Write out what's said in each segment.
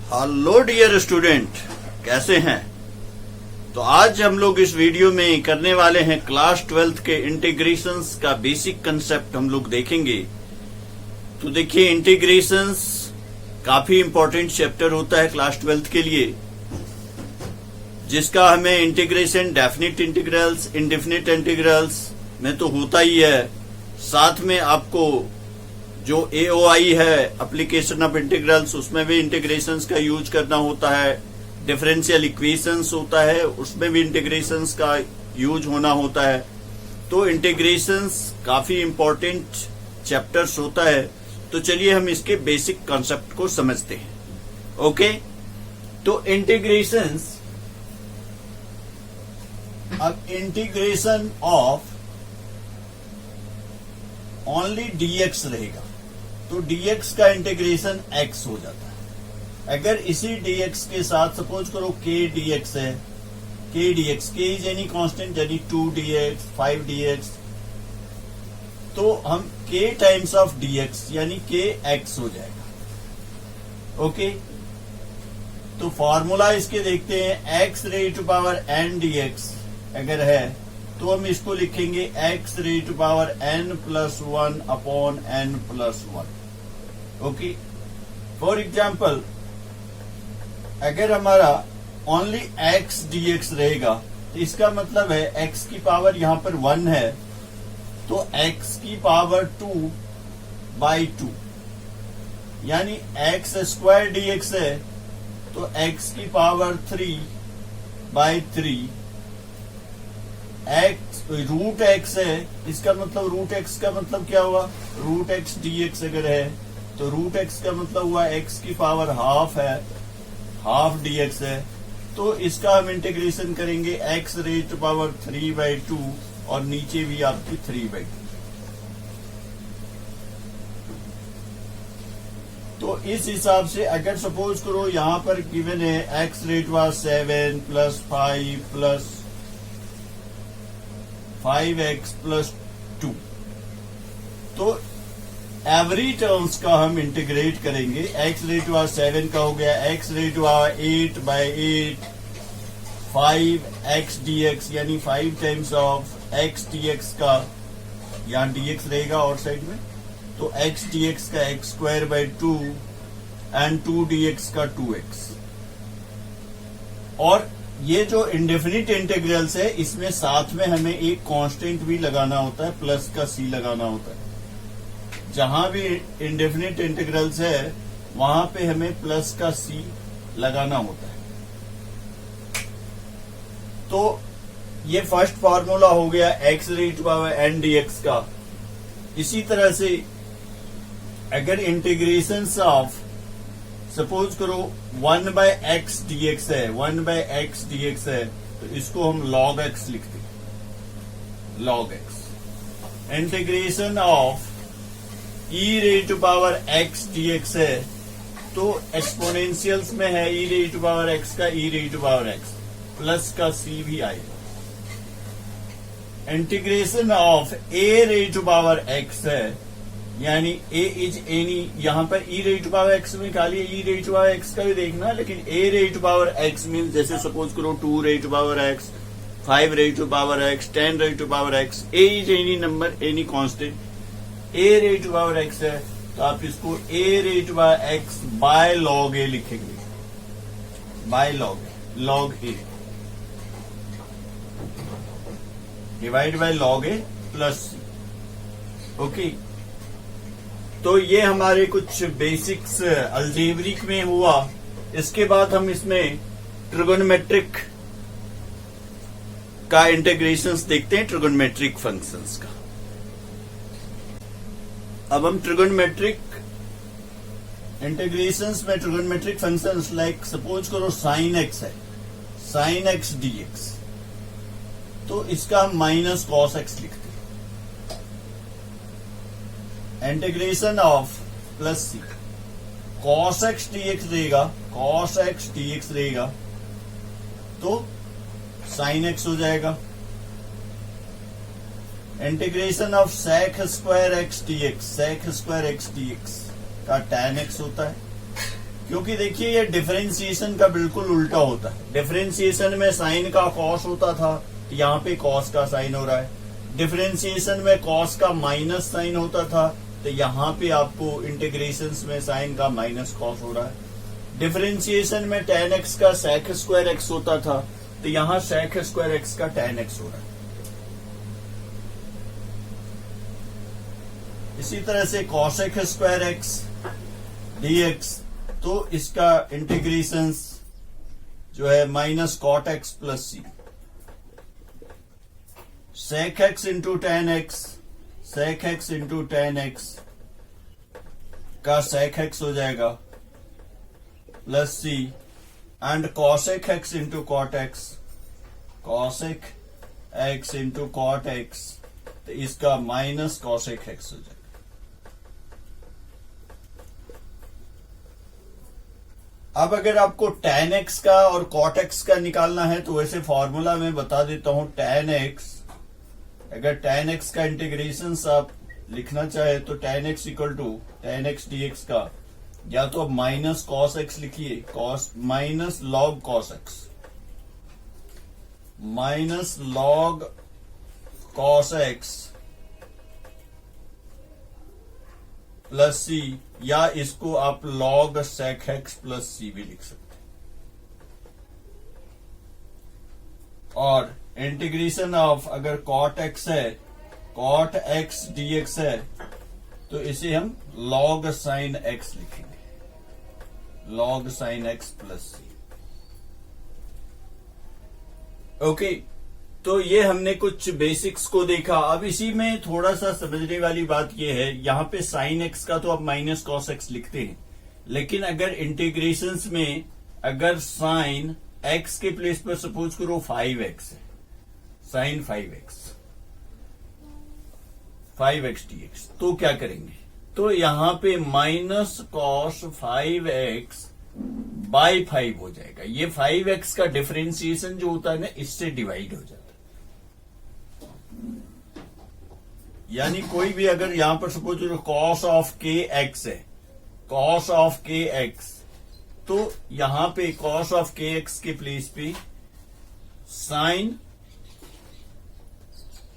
Hello dear student, कैसे हैं? तो आज हम लोग इस वीडियो में करने वाले हैं क्लास 12th के इंटीग्रेशंस का बेसिक कंसेप्ट हम लोग देखेंगे। तो देखिए, इंटीग्रेशंस काफी इंपॉर्टेंट चैप्टर होता है क्लास 12th के लिए, जिसका हमें integration definite integrals, indefinite integrals में तो होता ही है, साथ में आपको जो AOI है एप्लीकेशन ऑफ इंटीग्रल्स, उसमें भी इंटीग्रेशंस का यूज करना होता है। डिफरेंशियल इक्वेशंस होता है, उसमें भी इंटीग्रेशंस का यूज होना होता है। तो इंटीग्रेशंस काफी इंपॉर्टेंट चैप्टर्स होता है। तो चलिए हम इसके बेसिक कॉन्सेप्ट को समझते हैं। ओके, तो इंटीग्रेशंस, अब इंटीग्रेशन ऑफ ओनली dx रहेगा, तो dx का इंटीग्रेशन x हो जाता है। अगर इसी dx के साथ सपोज करो k dx है, k dx, k is any constant, यानी 2dx 5dx, तो हम k टाइम्स ऑफ dx यानी k x हो जाएगा। ओके, तो फॉर्मूला इसके देखते हैं, x raise to power n dx अगर है तो हम इसको लिखेंगे x raise to power n+1 upon n+1। Okay, for example अगर हमारा ओनली x dx रहेगा तो इसका मतलब है x की पावर यहां पर 1 है, तो x की पावर 2/2 यानी x² dx है, तो x की पावर 3/3, रूट एक्स है, इसका मतलब रूट एक्स का मतलब क्या हुआ, रूट एक्स dx अगर है तो रूट एक्स का मतलब हुआ x की पावर हाफ है, हाफ dx है, तो इसका हम इंटीग्रेशन करेंगे x रेज़ टू पावर 3/2 और नीचे भी आपकी 3/2। तो इस हिसाब से अगर सपोज करो यहां पर गिवन है x raise to power 7 plus 5 plus 5x+2, तो एवरी टर्म्स का हम इंटीग्रेट करेंगे। x रेज़ टू पावर 7 का हो गया x raise to power 8/8 5x dx, यानी 5 टाइम्स ऑफ x dx का, यहाँ dx रहेगा और साइड में, तो x dx का x²/2 एंड 2 dx का 2x। और ये जो इंडेफिनिट इंटीग्रल्स है, इसमें साथ में हमें एक कांस्टेंट भी लगाना होता है, प्लस का c लगाना होता है। जहां भी इंडेफिनिट इंटीग्रल्स है वहां पे हमें प्लस का c लगाना होता है। तो ये फर्स्ट फॉर्मूला हो गया x raise to power n dx का। इसी तरह से अगर इंटीग्रेशन ऑफ सपोज करो 1/x dx है, 1/x dx है, तो इसको हम log x लिखते हैं, log x। Integration of e raise to power x dx है, तो एक्सपोनेंशियल्स में है e raise to power x का e raise to power x, plus का c भी आएगा। Integration of a raise to power x है, यानी a इज एनी, यहां पर e raise to power x में निकालिए, e raise to power x का भी देखना, लेकिन a raise to power x mean जैसे सपोज करो 2 raise to power x, 5 raise to power x, 10 raise to power x, a is any number, any constant, a raise to power x है, तो आप इसको a raise to power x by log a लिखेंगे, by log a divide by log a plus c। Okay, तो ये हमारे कुछ basics algebraic में हुआ। इसके बाद हम इसमें ट्रिगोनोमेट्रिक का इंटीग्रेशंस देखते हैं, ट्रिगोनोमेट्रिक फंक्शंस का। अब हम ट्रिगोनोमेट्रिक इंटीग्रेशंस में ट्रिगोनोमेट्रिक फंक्शंस लाइक सपोज करो sin x है, sin x dx, तो इसका हम माइनस cos x लिखते हैं। Integration of plus c, cos x dx रहेगा, cos x dx रहेगा, तो sin x हो जाएगा। Integration of sec² x dx, sec² x dx का tan x होता है, क्योंकि देखिए ये डिफरेंशिएशन का बिल्कुल उल्टा होता है। डिफरेंशिएशन में साइन का कॉस होता था, यहाँ पे कॉस का साइन हो रहा है। डिफरेंशिएशन में कॉस का माइनस साइन होता था, तो यहाँ पे आपको इंटीग्रेशंस में साइन का माइनस कॉस हो रहा है। डिफरेंशिएशन में tan x का sec स्क्वायर x होता था, तो यहाँ sec स्क्वायर x का tan x हो रहा है। इसी तरह से cosec स्क्वायर x dx, तो इसका इंटीग्रेशंस जो है minus cot x plus c. sec x into tan x, sec x into tan x का sec x हो जाएगा plus c, and cosec x into cot x, cosec x into cot x, तो इसका minus cosec x हो जाएगा। अब अगर आपको tan x का और cot x का निकालना है, तो वैसे फॉर्मूला मैं बता देता हूं। tan x, अगर tan x का इंटीग्रेशन आप लिखना चाहे तो tan x equal to tan x dx का, या तो आप माइनस cos x लिखिए, cos minus log cos x, minus log cos x plus सी, या इसको आप log sec x plus C भी लिख सकते हैं। और इंटीग्रेशन ऑफ अगर cot x है, cot x dx है, तो इसे हम log sin x लिखेंगे, log sin x प्लस सी। ओके, तो ये हमने कुछ बेसिक्स को देखा। अब इसी में थोड़ा सा समझने वाली बात ये है, यहाँ पे साइन एक्स का तो आप माइनस कॉस एक्स लिखते हैं, लेकिन अगर इंटीग्रेशंस में अगर साइन एक्स के प्लेस पर सपोज करो 5x है, साइन 5x dx, तो क्या करेंगे? तो यहाँ पे माइनस कॉस 5x बाय 5 हो जाएगा। ये 5x का डिफरेंशिएशन जो होता है ना, इससे डिवाइड हो जाता है। यानी कोई भी अगर यहां पर सपोज cos ऑफ के एक्स है, cos ऑफ के एक्स, तो यहां पे cos ऑफ के एक्स के प्लेस पे साइन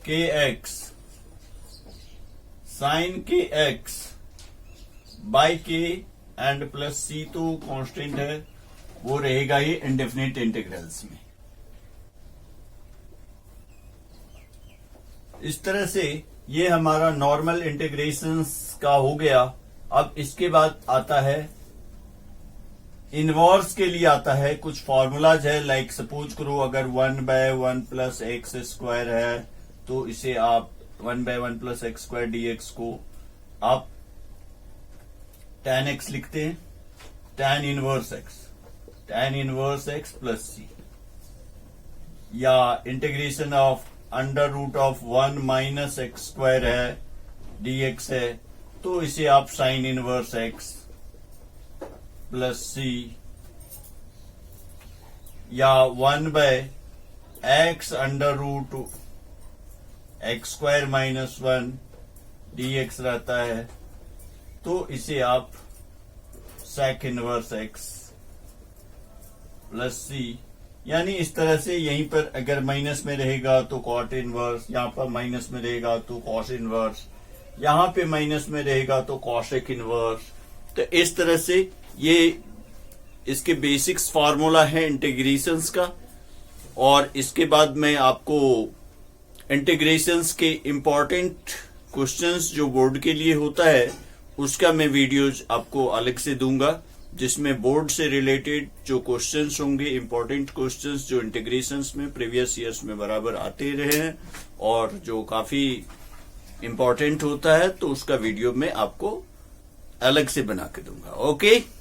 के एक्स, साइन के एक्स बाय के एंड प्लस सी, तो कांस्टेंट है, वो रहेगा ये इंडेफिनिट इंटीग्रल्स में। इस तरह से ये हमारा नॉर्मल इंटीग्रेशंस का हो गया। अब इसके बाद आता है इनवर्स के लिए आता है कुछ फॉर्मूलाज है। लाइक सपोज करो अगर 1/1 प्लस एक्स स्क्वायर है, तो इसे आप 1/1 प्लस एक्स स्क्वायर dx को आप tan x लिखते हैं, tan इनवर्स x प्लस सी, या integration of under root of 1 minus x square है dx है, तो इसे आप साइन इनवर्स x प्लस सी, या 1/x under root x square minus 1 dx रहता है, तो इसे आप sec inverse x plus c, यानी इस तरह से यहीं पर अगर माइनस में रहेगा तो कॉट इनवर्स, यहां पर माइनस में रहेगा तो कॉस इनवर्स, यहां पे माइनस में रहेगा तो कॉसेक इनवर्स। तो इस तरह से ये इसके बेसिक्स फार्मूला है इंटीग्रेशंस का। और इसके बाद मैं आपको इंटीग्रेशंस के इंपॉर्टेंट क्वेश्चंस जो बोर्ड के लिए होता है, उसका मैं वीडियोज आपको अलग से दूंगा, जिसमें बोर्ड से रिलेटेड जो क्वेश्चंस होंगे, इंपॉर्टेंट क्वेश्चंस जो इंटीग्रेशंस में प्रीवियस ईयर्स में बराबर आते रहे हैं और जो काफी इंपॉर्टेंट होता है, तो उसका वीडियो मैं आपको अलग से बना के दूंगा। ओके।